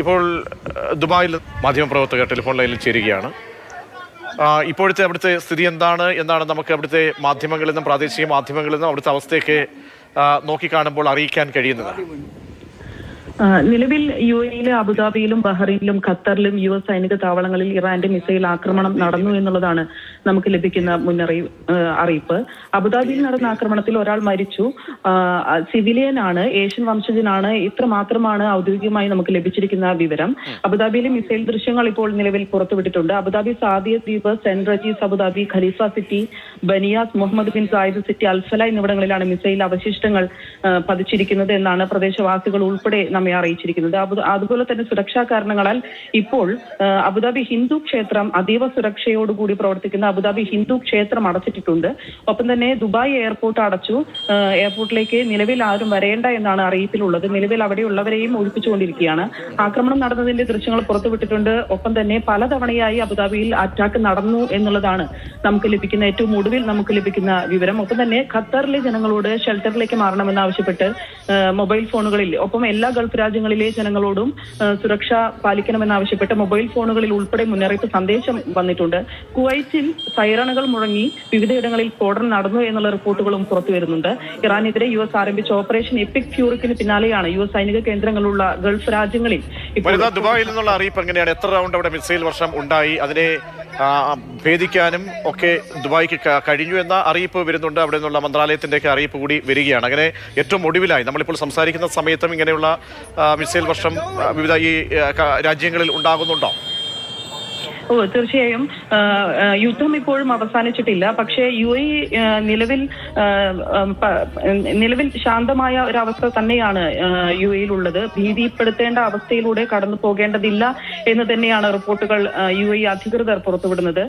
ഇപ്പോൾ ദുബായിൽ മാധ്യമപ്രവർത്തകർ ടെലിഫോൺ ലൈനിൽ ചേരുകയാണ്. ഇപ്പോഴത്തെ അവിടുത്തെ സ്ഥിതി എന്നാണ് നമുക്ക് അവിടുത്തെ മാധ്യമങ്ങളിൽ നിന്നും പ്രാദേശിക മാധ്യമങ്ങളിൽ നിന്നും അവിടുത്തെ അവസ്ഥയൊക്കെ നോക്കിക്കാണുമ്പോൾ അറിയിക്കാൻ കഴിയുന്നത്? നിലവിൽ UAE-യിലെ അബുദാബിയിലും ബഹ്റൈനിലും ഖത്തറിലും US സൈനിക താവളങ്ങളിൽ ഇറാന്റെ മിസൈൽ ആക്രമണം നടന്നു എന്നുള്ളതാണ് നമുക്ക് ലഭിക്കുന്ന അറിയിപ്പ്. അബുദാബിയിൽ നടന്ന ആക്രമണത്തിൽ ഒരാൾ മരിച്ചു. സിവിലിയനാണ്, ഏഷ്യൻ വംശജനാണ്. ഇത്ര മാത്രമാണ് ഔദ്യോഗികമായി നമുക്ക് ലഭിച്ചിരിക്കുന്ന വിവരം. അബുദാബിയിലെ മിസൈൽ ദൃശ്യങ്ങൾ ഇപ്പോൾ നിലവിൽ പുറത്തുവിട്ടിട്ടുണ്ട്. അബുദാബി സാദിയ ദ്വീപ്, Saint Regis Abu Dhabi, Khalifa City, Baniyas, Mohammed bin Zayed City, Al Falah എന്നിവിടങ്ങളിലാണ് മിസൈൽ അവശിഷ്ടങ്ങൾ പതിച്ചിരിക്കുന്നത് എന്നാണ് പ്രദേശവാസികൾ ഉൾപ്പെടെ അറിയിച്ചിരിക്കുന്നത്. അതുപോലെ തന്നെ സുരക്ഷാ കാരണങ്ങളാൽ ഇപ്പോൾ അബുദാബി ഹിന്ദു ക്ഷേത്രം അതീവ സുരക്ഷയോടുകൂടി പ്രവർത്തിക്കുന്ന അബുദാബി ഹിന്ദു ക്ഷേത്രം അടച്ചിട്ടിട്ടുണ്ട്. ഒപ്പം തന്നെ ദുബായ് എയർപോർട്ട് അടച്ചു. എയർപോർട്ടിലേക്ക് നിലവിൽ ആരും വരേണ്ട എന്നാണ് അറിയിപ്പിലുള്ളത്. നിലവിൽ അവിടെയുള്ളവരെയും ഒഴിപ്പിച്ചുകൊണ്ടിരിക്കുകയാണ്. ആക്രമണം നടന്നതിന്റെ ദൃശ്യങ്ങൾ പുറത്തുവിട്ടിട്ടുണ്ട്. ഒപ്പം തന്നെ പലതവണയായി അബുദാബിയിൽ അറ്റാക്ക് നടന്നു എന്നുള്ളതാണ് നമുക്ക് ലഭിക്കുന്ന ഏറ്റവും ഒടുവിൽ നമുക്ക് ലഭിക്കുന്ന വിവരം. ഒപ്പം തന്നെ ഖത്തറിലെ ജനങ്ങളോട് ഷെൽട്ടറിലേക്ക് മാറണമെന്ന് ആവശ്യപ്പെട്ട് മൊബൈൽ ഫോണുകളിൽ, ഒപ്പം എല്ലാ ഗൾഫ് രാജ്യങ്ങളിലെ ജനങ്ങളോടും സുരക്ഷ പാലിക്കണമെന്നാവശ്യപ്പെട്ട് മൊബൈൽ ഫോണുകളിൽ ഉൾപ്പെടെ മുന്നറിയിപ്പ് സന്ദേശം വന്നിട്ടുണ്ട്. കുവൈറ്റിൽ സൈറണുകൾ മുഴങ്ങി വിവിധയിടങ്ങളിൽ സ്ഫോടനം നടന്നു എന്നുള്ള റിപ്പോർട്ടുകളും പുറത്തു വരുന്നുണ്ട്. ഇറാനെതിരെ US ആരംഭിച്ച ഓപ്പറേഷൻ എപ്പിക് ഫ്യൂറിക്കിന് പിന്നാലെയാണ് US സൈനിക കേന്ദ്രങ്ങളുള്ള ഗൾഫ് രാജ്യങ്ങളിൽ ദുബായിൽ നിന്നുള്ള അറിയിപ്പ് എങ്ങനെയാണ്? എത്ര റൗണ്ട് അവിടെ മിസൈൽ വർഷം ഉണ്ടായി? അതിനെ ഭേദിക്കാനും ഒക്കെ ദുബായിക്ക് കഴിഞ്ഞു എന്ന അറിയിപ്പ് വരുന്നുണ്ട്. അവിടെ നിന്നുള്ള മന്ത്രാലയത്തിൻ്റെയൊക്കെ അറിയിപ്പ് കൂടി വരികയാണ്. അങ്ങനെ ഏറ്റവും ഒടുവിലായി നമ്മളിപ്പോൾ സംസാരിക്കുന്ന സമയത്തും ഇങ്ങനെയുള്ള മിസൈൽ വർഷം വിവിധ ഈ രാജ്യങ്ങളിൽ ഉണ്ടാകുന്നുണ്ടോ? തീർച്ചയായും യുദ്ധം ഇപ്പോഴും അവസാനിച്ചിട്ടില്ല. പക്ഷേ UAE നിലവിൽ ശാന്തമായ ഒരവസ്ഥ തന്നെയാണ് UAE-യിലുള്ളത്. ഭീതിപ്പെടുത്തേണ്ട അവസ്ഥയിലൂടെ കടന്നു പോകേണ്ടതില്ല എന്ന് തന്നെയാണ് റിപ്പോർട്ടുകൾ UAE അധികൃതർ പുറത്തുവിടുന്നത്.